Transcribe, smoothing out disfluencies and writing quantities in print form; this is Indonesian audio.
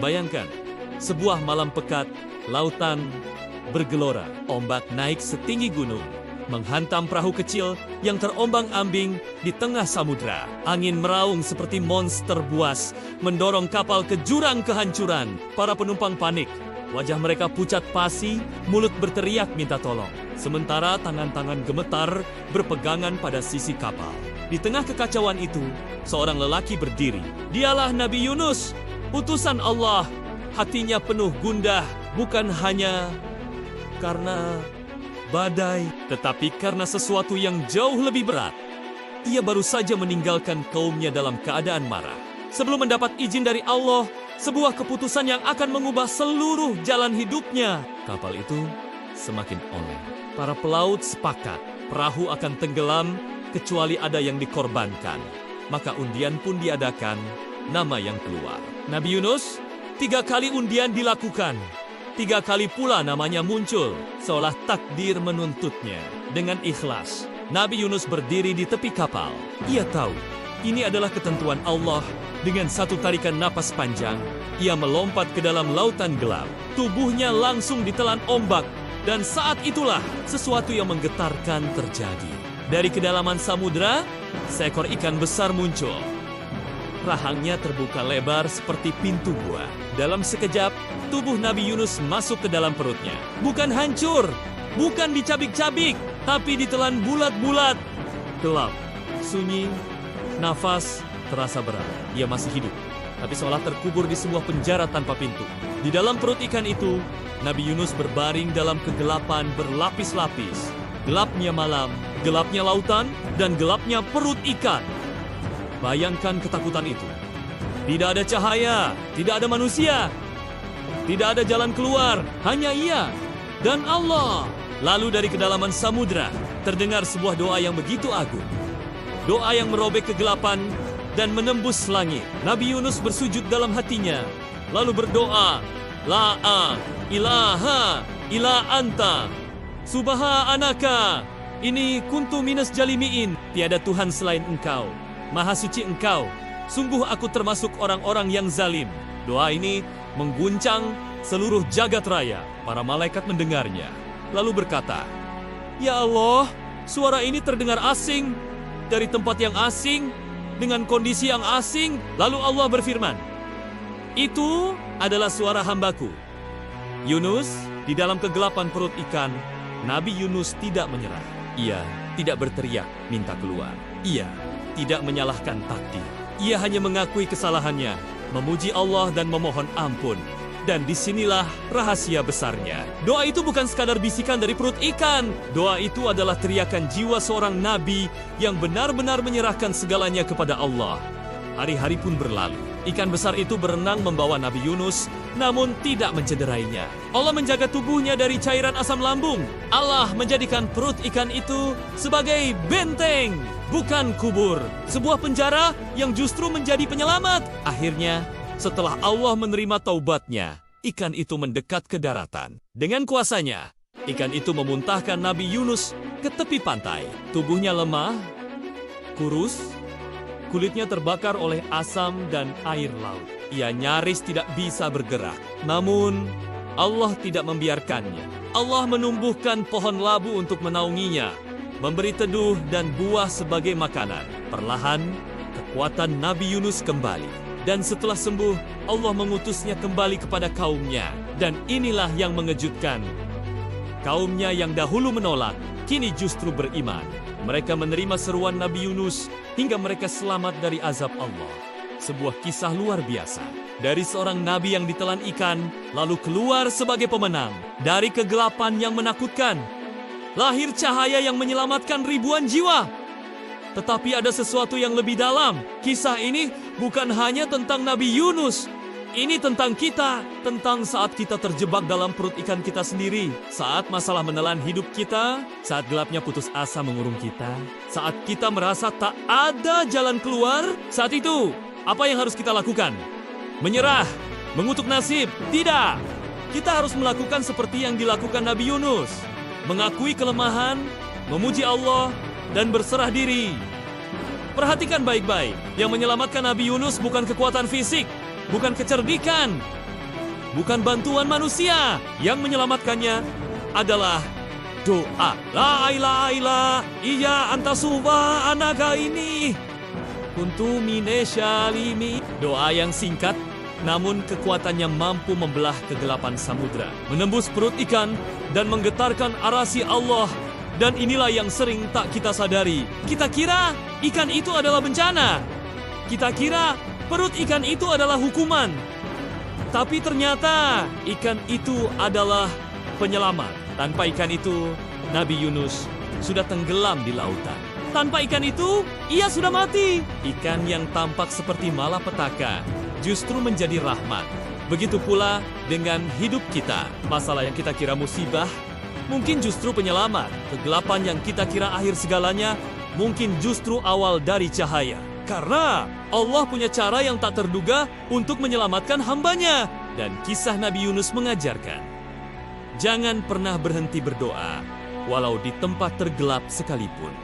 Bayangkan, sebuah malam pekat, lautan bergelora, ombak naik setinggi gunung, menghantam perahu kecil yang terombang-ambing di tengah samudra. Angin meraung seperti monster buas, mendorong kapal ke jurang kehancuran. Para penumpang panik, wajah mereka pucat pasi, mulut berteriak minta tolong. Sementara tangan-tangan gemetar berpegangan pada sisi kapal. Di tengah kekacauan itu, seorang lelaki berdiri. Dialah Nabi Yunus, utusan Allah. Hatinya penuh gundah, bukan hanya karena badai, tetapi karena sesuatu yang jauh lebih berat. Ia baru saja meninggalkan kaumnya dalam keadaan marah. Sebelum mendapat izin dari Allah, sebuah keputusan yang akan mengubah seluruh jalan hidupnya. Kapal itu semakin oleng. Para pelaut sepakat, perahu akan tenggelam kecuali ada yang dikorbankan. Maka undian pun diadakan, nama yang keluar. Nabi Yunus, 3 kali undian dilakukan. 3 kali pula namanya muncul, seolah takdir menuntutnya. Dengan ikhlas, Nabi Yunus berdiri di tepi kapal. Ia tahu, ini adalah ketentuan Allah. Dengan satu tarikan napas panjang, ia melompat ke dalam lautan gelap. Tubuhnya langsung ditelan ombak, dan saat itulah sesuatu yang menggetarkan terjadi. Dari kedalaman samudra, seekor ikan besar muncul. Rahangnya terbuka lebar seperti pintu gua. Dalam sekejap, tubuh Nabi Yunus masuk ke dalam perutnya. Bukan hancur, bukan dicabik-cabik, tapi ditelan bulat-bulat. Gelap, sunyi, nafas terasa berat. Ia masih hidup, tapi seolah terkubur di sebuah penjara tanpa pintu. Di dalam perut ikan itu, Nabi Yunus berbaring dalam kegelapan berlapis-lapis. Gelapnya malam, gelapnya lautan, dan gelapnya perut ikan. Bayangkan ketakutan itu. Tidak ada cahaya, tidak ada manusia, tidak ada jalan keluar, hanya ia dan Allah. Lalu dari kedalaman samudra terdengar sebuah doa yang begitu agung. Doa yang merobek kegelapan dan menembus langit. Nabi Yunus bersujud dalam hatinya, lalu berdoa, La ilaha illa anta, subhanaka, ini kuntu minas jalimiin. Tiada Tuhan selain engkau, Maha suci engkau, sungguh aku termasuk orang-orang yang zalim. Doa ini mengguncang seluruh jagat raya. Para malaikat mendengarnya, lalu berkata, Ya Allah, suara ini terdengar asing, dari tempat yang asing, dengan kondisi yang asing. Lalu Allah berfirman, Itu adalah suara hambaku Yunus. Di dalam kegelapan perut ikan, Nabi Yunus tidak menyerah. Ia tidak berteriak minta keluar. Ia tidak menyalahkan takdir. Ia hanya mengakui kesalahannya, memuji Allah dan memohon ampun. Dan disinilah rahasia besarnya. Doa itu bukan sekadar bisikan dari perut ikan. Doa itu adalah teriakan jiwa seorang nabi yang benar-benar menyerahkan segalanya kepada Allah. Hari-hari pun berlalu. Ikan besar itu berenang membawa Nabi Yunus, namun tidak mencederainya. Allah menjaga tubuhnya dari cairan asam lambung. Allah menjadikan perut ikan itu sebagai benteng, bukan kubur. Sebuah penjara yang justru menjadi penyelamat. Akhirnya, setelah Allah menerima taubatnya, ikan itu mendekat ke daratan. Dengan kuasanya, ikan itu memuntahkan Nabi Yunus ke tepi pantai. Tubuhnya lemah, kurus, kulitnya terbakar oleh asam dan air laut. Ia nyaris tidak bisa bergerak. Namun, Allah tidak membiarkannya. Allah menumbuhkan pohon labu untuk menaunginya, memberi teduh dan buah sebagai makanan. Perlahan, kekuatan Nabi Yunus kembali. Dan setelah sembuh, Allah mengutusnya kembali kepada kaumnya. Dan inilah yang mengejutkan. Kaumnya yang dahulu menolak, kini justru beriman. Mereka menerima seruan Nabi Yunus hingga mereka selamat dari azab Allah. Sebuah kisah luar biasa. Dari seorang nabi yang ditelan ikan, lalu keluar sebagai pemenang. Dari kegelapan yang menakutkan, lahir cahaya yang menyelamatkan ribuan jiwa. Tetapi ada sesuatu yang lebih dalam. Kisah ini bukan hanya tentang Nabi Yunus. Ini tentang kita, tentang saat kita terjebak dalam perut ikan kita sendiri, saat masalah menelan hidup kita, saat gelapnya putus asa mengurung kita, saat kita merasa tak ada jalan keluar. Saat itu, apa yang harus kita lakukan? Menyerah? Mengutuk nasib? Tidak. Kita harus melakukan seperti yang dilakukan Nabi Yunus. Mengakui kelemahan, memuji Allah, dan berserah diri. Perhatikan baik-baik, yang menyelamatkan Nabi Yunus bukan kekuatan fisik, bukan kecerdikan, bukan bantuan manusia. Yang menyelamatkannya adalah doa. La ilaha illa iya anta subhanaka ini kuntu minasyalimin. Doa yang singkat, namun kekuatannya mampu membelah kegelapan samudra, menembus perut ikan, dan menggetarkan arasi Allah. Dan inilah yang sering tak kita sadari. Kita kira ikan itu adalah bencana. Kita kira perut ikan itu adalah hukuman. Tapi ternyata ikan itu adalah penyelamat. Tanpa ikan itu, Nabi Yunus sudah tenggelam di lautan. Tanpa ikan itu, ia sudah mati. Ikan yang tampak seperti malapetaka justru menjadi rahmat. Begitu pula dengan hidup kita. Masalah yang kita kira musibah, mungkin justru penyelamat. Kegelapan yang kita kira akhir segalanya, mungkin justru awal dari cahaya. Karena Allah punya cara yang tak terduga untuk menyelamatkan hambanya. Dan kisah Nabi Yunus mengajarkan, jangan pernah berhenti berdoa, walau di tempat tergelap sekalipun.